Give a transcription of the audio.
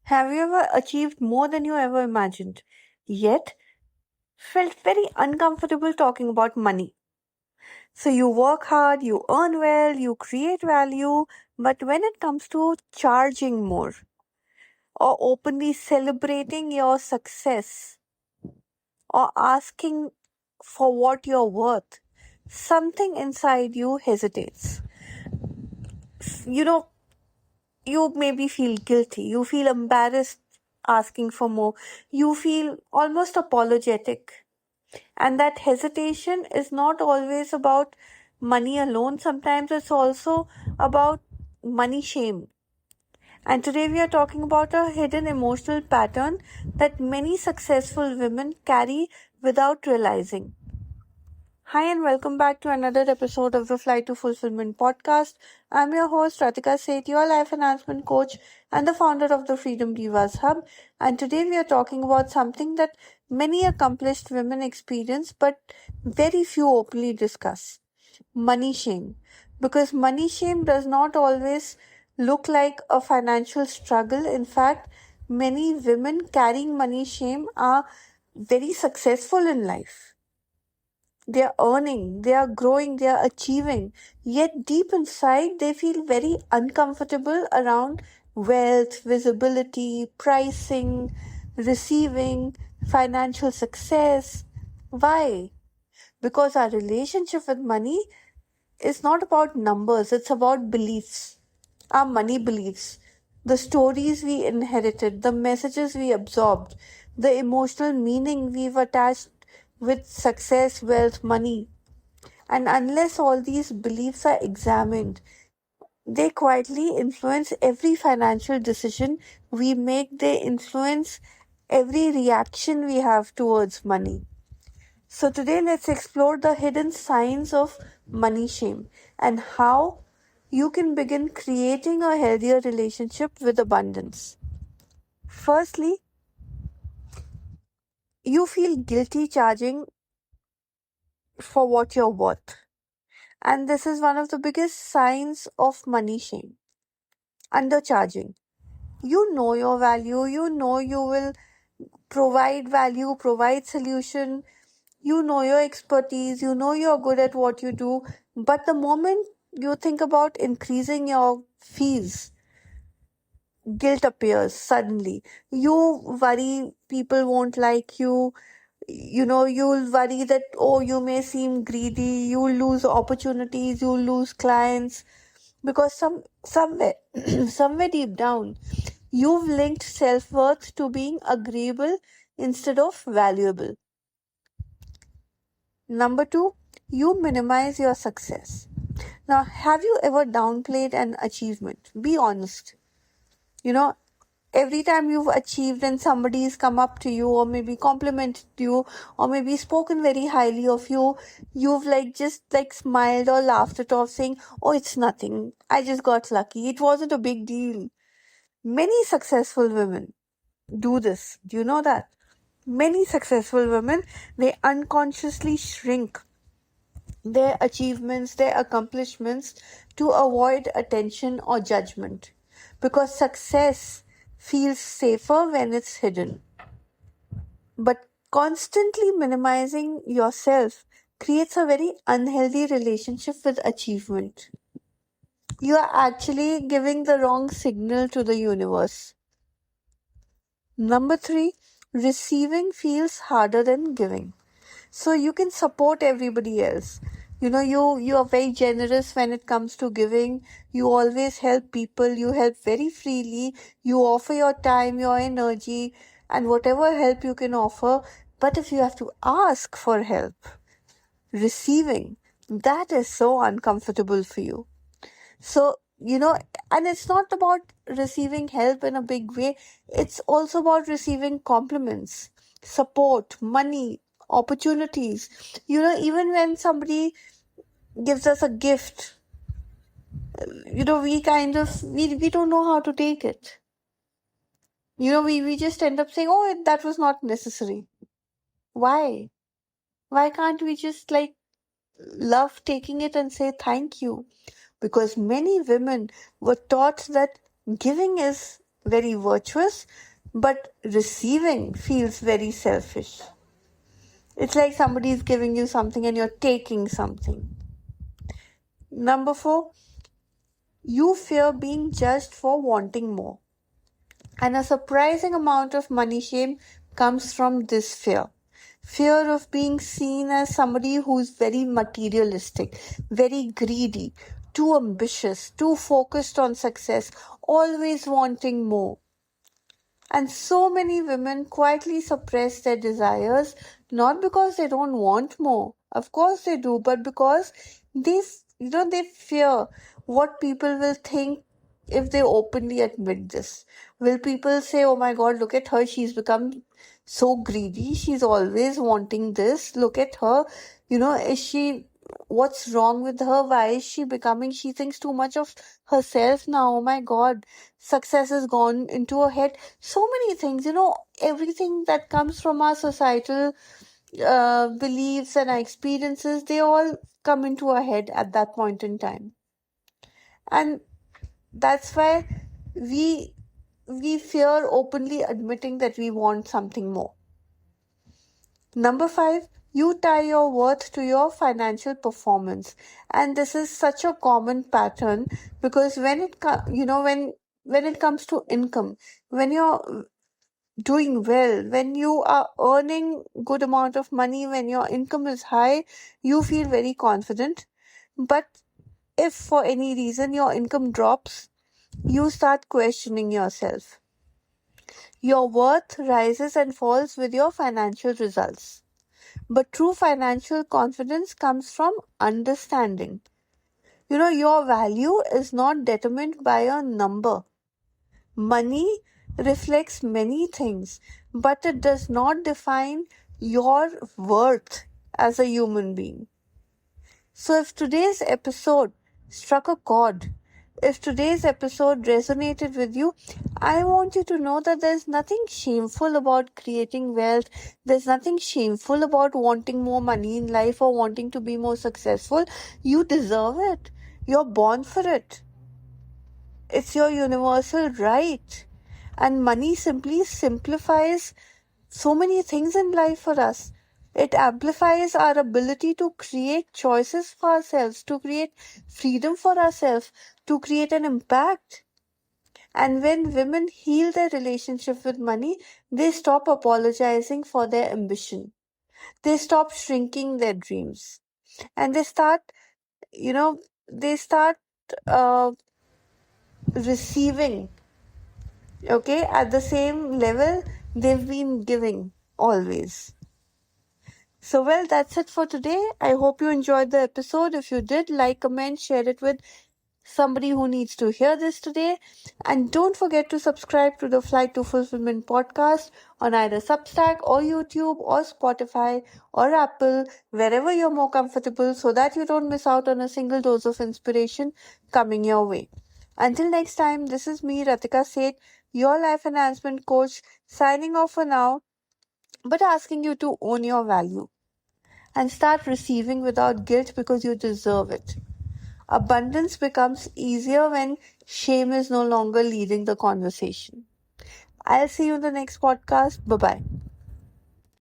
Have you ever achieved more than you ever imagined, yet felt very uncomfortable talking about money? So you work hard, you earn well, you create value, but when it comes to charging more or openly celebrating your success or asking for what you're worth, something inside you hesitates. You know, you maybe feel guilty, you feel embarrassed asking for more, you feel almost apologetic. And that hesitation is not always about money alone, sometimes it's also about money shame. And today we are talking about a hidden emotional pattern that many successful women carry without realizing. Hi, and welcome back to another episode of the Flight to Fulfillment podcast. I'm your host, Ratika Seth, your life enhancement coach and the founder of the Freedom Divas Hub. And today we are talking about something that many accomplished women experience but very few openly discuss: money shame. Because money shame does not always look like a financial struggle. In fact, many women carrying money shame are very successful in life. They are earning, they are growing, they are achieving. Yet deep inside, they feel very uncomfortable around wealth, visibility, pricing, receiving, financial success. Why? Because our relationship with money is not about numbers, it's about beliefs. Our money beliefs, the stories we inherited, the messages we absorbed, the emotional meaning we've attached with success, wealth, money. And unless all these beliefs are examined, they quietly influence every financial decision we make, they influence every reaction we have towards money. So, today let's explore the hidden signs of money shame and how you can begin creating a healthier relationship with abundance. Firstly, you feel guilty charging for what you're worth. And this is one of the biggest signs of money shame: undercharging. You know your value, you know you will provide value, provide solution, you know your expertise, you know you're good at what you do. But the moment you think about increasing your fees, guilt appears suddenly. You worry people won't like you. You'll worry that, oh, you may seem greedy, you'll lose opportunities, you'll lose clients. Because somewhere somewhere deep down, you've linked self-worth to being agreeable instead of valuable. Number two, you minimize your success. Now, have you ever downplayed an achievement? Be honest. You know, every time you've achieved and somebody's come up to you or maybe complimented you or maybe spoken very highly of you, you've just smiled or laughed it off saying, oh, it's nothing. I just got lucky. It wasn't a big deal. Many successful women do this. Do you know that? Many successful women, they unconsciously shrink their achievements, their accomplishments to avoid attention or judgment. Because success feels safer when it's hidden. But constantly minimizing yourself creates a very unhealthy relationship with achievement. You are actually giving the wrong signal to the universe. Number three, receiving feels harder than giving. So you can support everybody else. You are very generous when it comes to giving. You always help people, you help very freely, you offer your time, your energy, and whatever help you can offer. But if you have to ask for help, receiving, that is so uncomfortable for you. So, and it's not about receiving help in a big way, it's also about receiving compliments, support, money, opportunities. Even when somebody gives us a gift, we don't know how to take it. We just end up saying, oh, that was not necessary. Why? Why can't we just love taking it and say thank you? Because many women were taught that giving is very virtuous, but receiving feels very selfish. It's like somebody is giving you something and you're taking something. Number 4, you fear being judged for wanting more. And a surprising amount of money shame comes from this fear. Fear of being seen as somebody who's very materialistic, very greedy, too ambitious, too focused on success, always wanting more. And so many women quietly suppress their desires, not because they don't want more, of course they do, but because they fear what people will think if they openly admit this. Will people say, oh my god, look at her, she's become so greedy, she's always wanting this, look at her, what's wrong with her? Why is she thinks too much of herself now? Oh my god, success has gone into her head. So many things, everything that comes from our societal beliefs and our experiences, they all come into our head at that point in time. And that's why we fear openly admitting that we want something more. Number 5, you tie your worth to your financial performance, and this is such a common pattern because when it comes to income, when you're doing well, when you are earning good amount of money, when your income is high, you feel very confident. But if for any reason your income drops, you start questioning yourself. Your worth rises and falls with your financial results. But true financial confidence comes from understanding. Your value is not determined by a number. Money reflects many things, but it does not define your worth as a human being. So if today's episode struck a chord, if today's episode resonated with you, I want you to know that there's nothing shameful about creating wealth. There's nothing shameful about wanting more money in life or wanting to be more successful. You deserve it. You're born for it. It's your universal right. And money simply simplifies so many things in life for us. It amplifies our ability to create choices for ourselves, to create freedom for ourselves, to create an impact. And when women heal their relationship with money, they stop apologizing for their ambition. They stop shrinking their dreams. And you know, they start uh, receiving, okay, at the same level they've been giving always. So, well, that's it for today. I hope you enjoyed the episode. If you did, like, comment, share it with somebody who needs to hear this today. And don't forget to subscribe to the Flight to Fulfillment podcast on either Substack or YouTube or Spotify or Apple, wherever you're more comfortable, so that you don't miss out on a single dose of inspiration coming your way. Until next time, this is me, Ratika Seth, your life enhancement coach, signing off for now, but asking you to own your value and start receiving without guilt because you deserve it. Abundance becomes easier when shame is no longer leading the conversation. I'll see you in the next podcast. Bye bye.